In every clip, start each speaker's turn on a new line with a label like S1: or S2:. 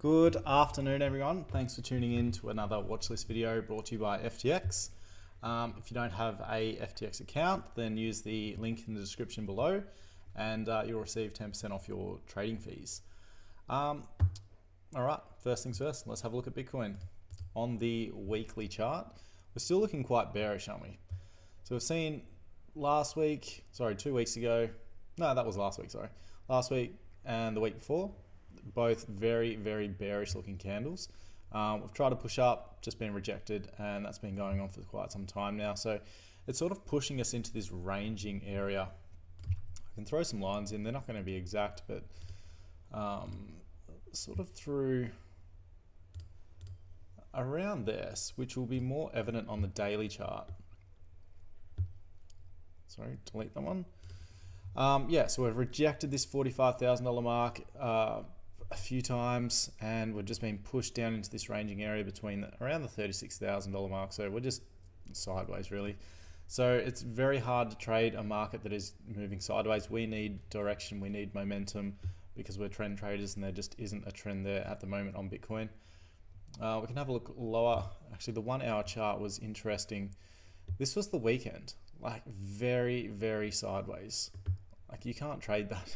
S1: Good afternoon, everyone. Thanks for tuning in to another watchlist video brought to you by FTX. If you don't have a FTX account, then use the link in the description below and you'll receive 10% off your trading fees. All right, first things first, let's have a look at Bitcoin. On the weekly chart, we're still looking quite bearish, aren't we? So we've seen 2 weeks ago, no, that was last week, sorry. Last week and the week before, both very, very bearish looking candles. We've tried to push up, just been rejected, and that's been going on for quite some time now. So it's sort of pushing us into this ranging area. I can throw some lines in, they're not going to be exact, but sort of through around this, which will be more evident on the daily chart. Sorry, delete that one. Yeah, so we've rejected this $45,000 mark a few times, and we've just been pushed down into this ranging area between around the $36,000 mark. So we're just sideways, really. So it's very hard to trade a market that is moving sideways. We need direction, we need momentum, because we're trend traders, and there just isn't a trend there at the moment on Bitcoin. We can have a look lower. Actually, the 1 hour chart was interesting. This was the weekend, like very, very sideways. Like you can't trade that.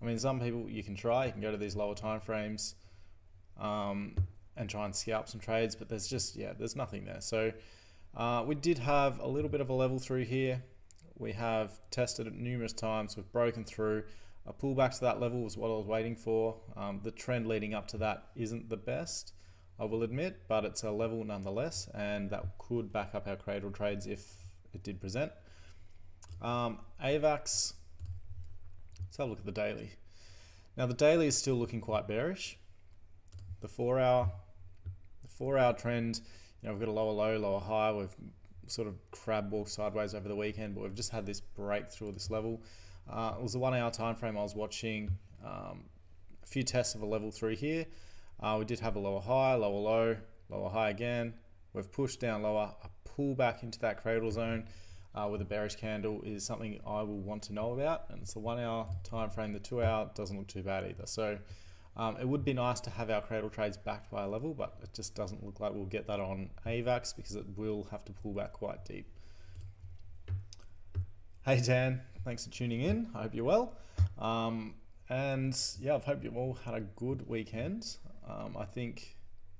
S1: I mean, some people you can try, you can go to these lower time frames and try and scalp some trades, but there's just, yeah, there's nothing there. So we did have a little bit of a level through here. We have tested it numerous times. We've broken through. A pullback to that level was what I was waiting for. The trend leading up to that isn't the best, I will admit, but it's a level nonetheless, and that could back up our cradle trades if it did present. AVAX, let's have a look at the daily. Now the daily is still looking quite bearish. The 4 hour trend, you know, we've got a lower low, lower high. We've sort of crab walked sideways over the weekend, but we've just had this breakthrough of this level. It was a 1 hour time frame I was watching. A few tests of a level through here. We did have a lower high, lower low, lower high again. We've pushed down lower, a pull back into that cradle zone with a bearish candle is something I will want to know about, and it's a 1 hour time frame. The 2 hour doesn't look too bad either. So it would be nice to have our cradle trades backed by a level, but it just doesn't look like we'll get that on AVAX because it will have to pull back quite deep. Hey Dan, thanks for tuning in. I hope you're well. And yeah, I hope you all had a good weekend. I think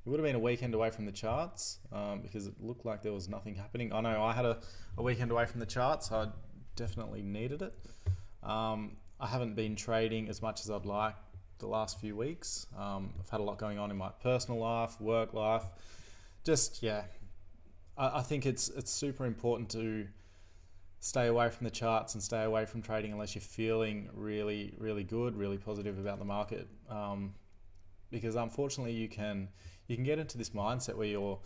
S1: it would have been a weekend away from the charts because it looked like there was nothing happening. I know I had a weekend away from the charts. So I definitely needed it. I haven't been trading as much as I'd like the last few weeks. I've had a lot going on in my personal life, work life. Just, yeah, I think it's super important to stay away from the charts and stay away from trading unless you're feeling really, really good, really positive about the market. Because unfortunately you can get into this mindset where you're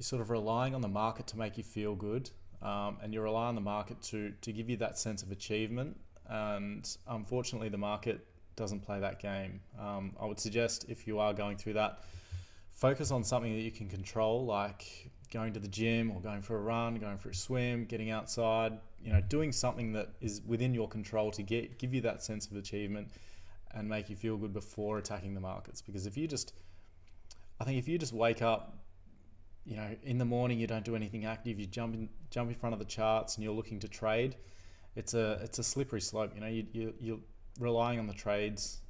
S1: sort of relying on the market to make you feel good, and you rely on the market to give you that sense of achievement, and unfortunately the market doesn't play that game. I would suggest if you are going through that, focus on something that you can control, like going to the gym or going for a run, going for a swim, getting outside, you know, doing something that is within your control to give you that sense of achievement and make you feel good before attacking the markets. Because I think if you just wake up, you know, in the morning, you don't do anything active, you jump in front of the charts and you're looking to trade, it's a slippery slope. You know, you're relying on the trades,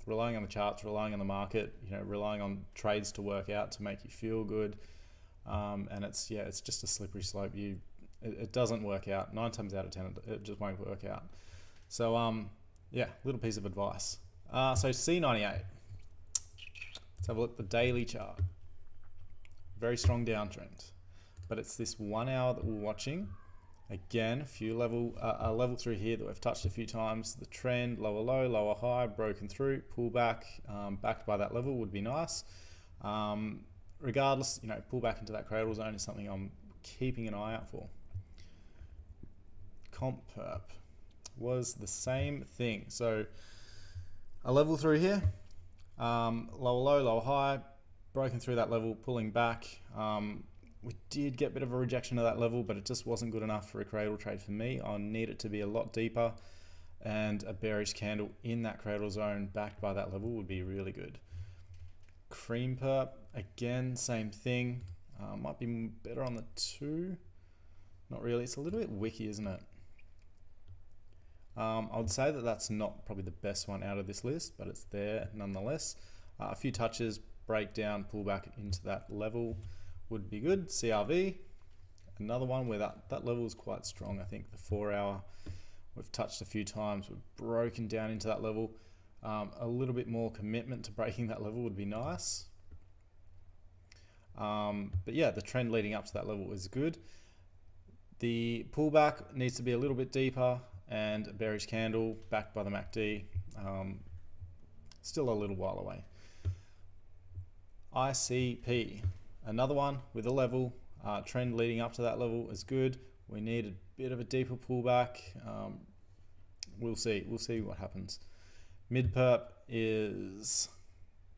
S1: relying on the charts, relying on the market, you know, relying on trades to work out to make you feel good. And it's just a slippery slope. It doesn't work out. 9 times out of 10, it just won't work out. So yeah, little piece of advice. So C98. Let's have a look at the daily chart. Very strong downtrend, but it's this 1 hour that we're watching. Again, a level through here that we've touched a few times. The trend, lower low, lower high, broken through, pull back, backed by that level would be nice. Regardless, you know, pull back into that cradle zone is something I'm keeping an eye out for. Comp perp was the same thing. So a level through here, lower low, lower high, broken through that level, pulling back. We did get a bit of a rejection of that level, but it just wasn't good enough for a cradle trade for me. I need it to be a lot deeper, and a bearish candle in that cradle zone backed by that level would be really good. Cream perp, again, same thing. Might be better on the 2. Not really. It's a little bit wicky, isn't it? I would say that that's not probably the best one out of this list, but it's there nonetheless. A few touches, breakdown, pull back into that level would be good. CRV, another one where that level is quite strong. I think the 4 hour, we've touched a few times, we've broken down into that level. A little bit more commitment to breaking that level would be nice. But yeah, the trend leading up to that level is good. The pullback needs to be a little bit deeper, and a bearish candle backed by the MACD, still a little while away. ICP, another one with a level, trend leading up to that level is good. We need a bit of a deeper pullback. We'll see what happens. Mid perp is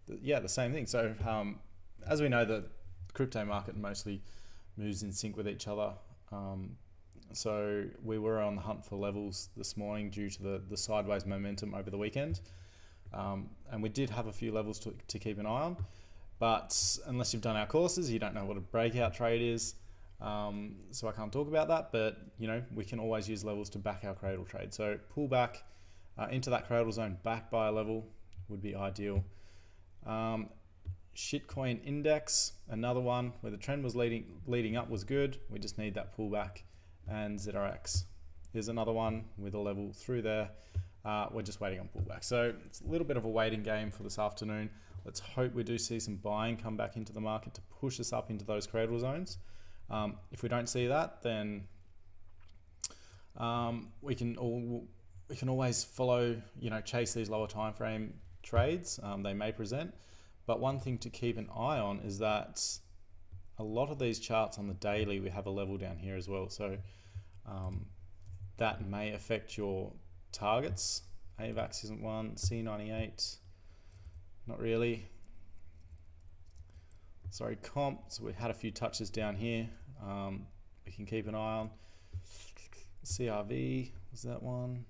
S1: the same thing. So as we know, the crypto market mostly moves in sync with each other. So we were on the hunt for levels this morning due to the sideways momentum over the weekend. And we did have a few levels to keep an eye on, but unless you've done our courses, you don't know what a breakout trade is. So I can't talk about that, but you know, we can always use levels to back our cradle trade. So pull back into that cradle zone backed by a level would be ideal. Shitcoin index, another one where the trend was leading up was good. We just need that pullback. And ZRX is another one with a level through there. We're just waiting on pullback. So it's a little bit of a waiting game for this afternoon. Let's hope we do see some buying come back into the market to push us up into those cradle zones. If we don't see that, then we can always follow, chase these lower time frame trades they may present. But one thing to keep an eye on is that a lot of these charts on the daily, we have a level down here as well. So that may affect your targets. AVAX isn't one, C98, not really. Sorry, comp, so we had a few touches down here. We can keep an eye on. CRV, was that one?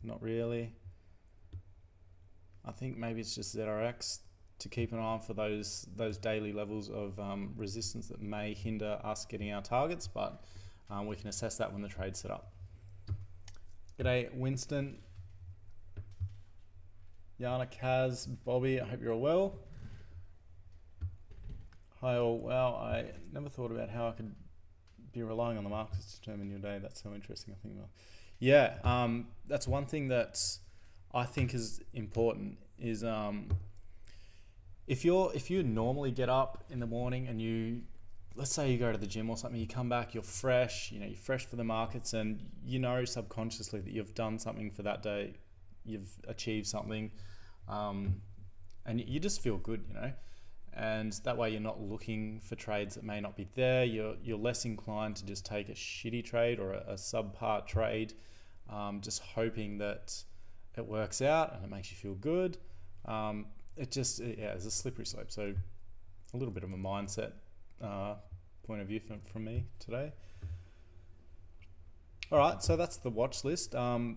S1: Not really. I think maybe it's just ZRX to keep an eye on for those daily levels of resistance that may hinder us getting our targets, but we can assess that when the trade's set up. G'day, Winston, Yana, Kaz, Bobby, I hope you're all well. Hi all. Wow, I never thought about how I could be relying on the markets to determine your day. That's so interesting. I think, well, yeah, that's one thing that I think is important is if you normally get up in the morning and let's say you go to the gym or something, you come back, you're fresh, you're fresh for the markets, and subconsciously that you've done something for that day, you've achieved something, and you just feel good, and that way you're not looking for trades that may not be there. You're less inclined to just take a shitty trade or a subpar trade, just hoping that it works out and it makes you feel good. It's a slippery slope. So a little bit of a mindset point of view from me today. All right, so that's the watch list. For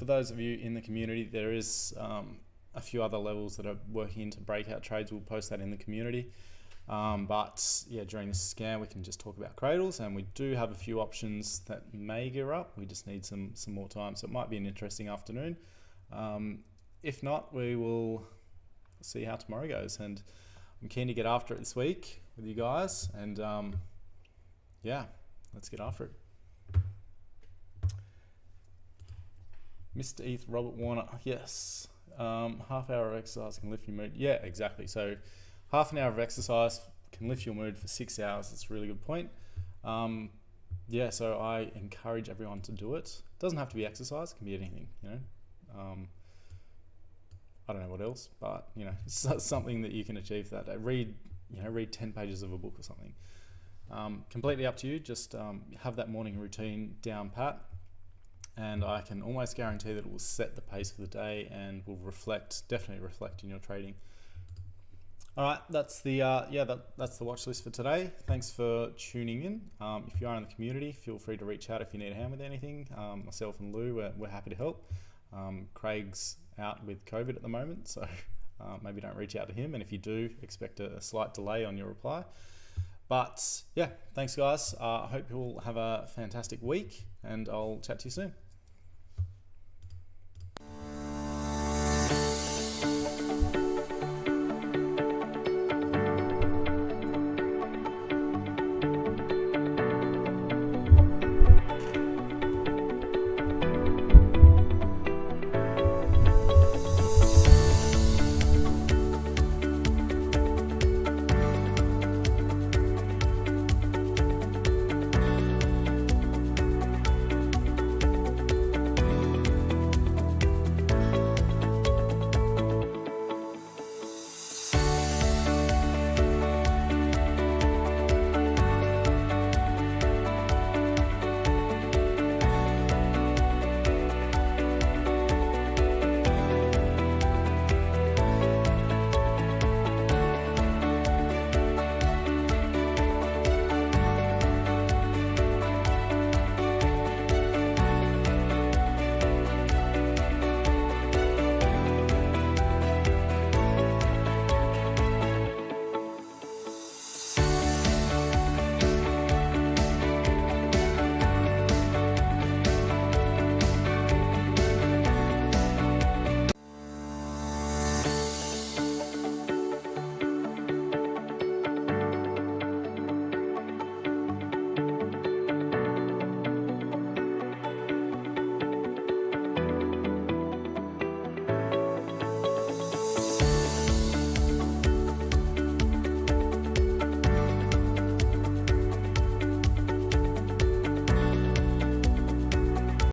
S1: those of you in the community, there is a few other levels that are working into breakout trades. We'll post that in the community. But yeah, during this scan, we can just talk about cradles, and we do have a few options that may gear up. We just need some more time. So it might be an interesting afternoon. If not, we will see how tomorrow goes. And I'm keen to get after it this week with you guys. And yeah, let's get after it. Mr. ETH, Robert Warner, yes. Half hour of exercise can lift your mood. Yeah, exactly. So half an hour of exercise can lift your mood for 6 hours. That's a really good point. Yeah, so I encourage everyone to do it. It doesn't have to be exercise. It can be anything, I don't know what else, but it's something that you can achieve that day. Read 10 pages of a book or something. Completely up to you. Just have that morning routine down pat, and I can almost guarantee that it will set the pace for the day and will definitely reflect in your trading. All right, that's the that's the watch list for today. Thanks for tuning in. If you are in the community, feel free to reach out if you need a hand with anything. Myself and Lou, we're happy to help. Craig's out with COVID at the moment, so maybe don't reach out to him. And if you do, expect a slight delay on your reply. But yeah, thanks guys. I hope you'll have a fantastic week, and I'll chat to you soon.